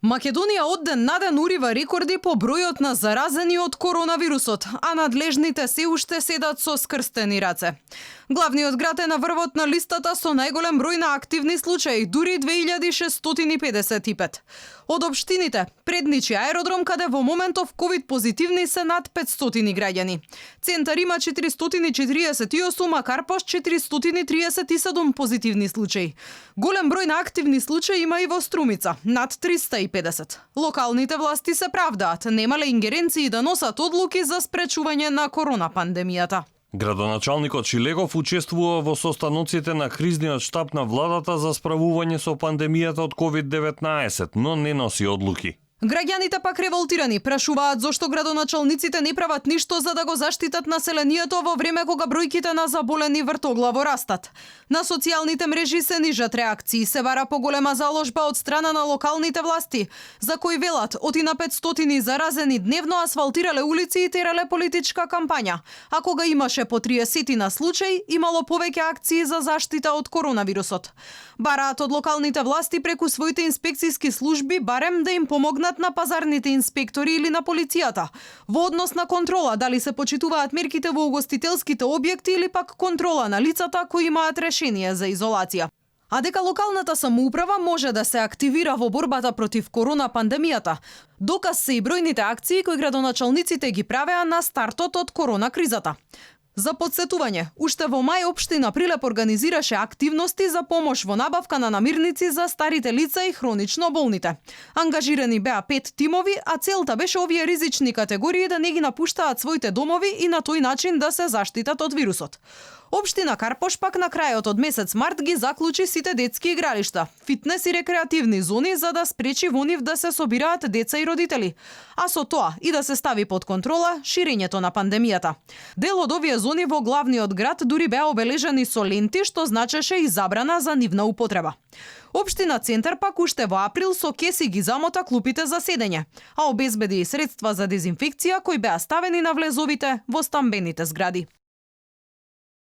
Македонија од ден на ден урива рекорди по бројот на заразени од коронавирусот, а надлежните се уште седат со скрстени раце. Главниот град е на врвот на листата со најголем број на активни случаи, дури 2655. Од општините, Предничи аеродром, каде во моментов ковид позитивни се над 500 граѓани. Центар има 448, а Карпош 437 позитивни случаи. Голем број на активни случаи има и во Струмица, над 350. Локалните власти се правдаат, немале ингеренции да носат одлуки за спречување на корона пандемијата. Градоначалникот Шилегов учествува во состаноците на кризниот штаб на владата за справување со пандемијата од COVID-19, но не носи одлуки. Граѓаните пак револтирани прашуваат зошто градоначалниците не прават ништо за да го заштитат населението во време кога бројките на заболени вртоглаво растат. На социјалните мрежи се нижат реакции, се бара поголема заложба од страна на локалните власти, за кои велат оти на 500 заразени дневно асфалтирале улици и терале политичка кампања, а кога имаше по 30 на случаи, имало повеќе акции за заштита од коронавирусот. Бараат од локалните власти преку своите инспекцијски служби барем да им помогнат на пазарните инспектори или на полицијата во однос на контрола дали се почитуваат мерките во угостителските објекти или пак контрола на лицата кои имаат решение за изолација. А дека локалната самоуправа може да се активира во борбата против корона пандемијата, доказ се и бројните акции кои градоначалниците ги правеа на стартот од корона кризата. За подсетување, уште во мај општина Прилеп организираше активности за помош во набавка на намирници за старите лица и хронично болните. Ангажирани беа 5 тимови, а целта беше овие ризични категории да не ги напуштаат своите домови и на тој начин да се заштитат од вирусот. Општина Карпош пак на крајот од месец март ги заклучи сите детски игралишта, фитнес и рекреативни зони за да спречи во нив да се собираат деца и родители, а со тоа и да се стави под контрола ширењето на пандемијата. Дел од овие зони во главниот град дури беа обележани со ленти, што значеше и забрана за нивна употреба. Општина Центар пак уште во април со кеси ги замота клупите за седење, а обезбеди и средства за дезинфекција кои беа ставени на влезовите во стамбените згради.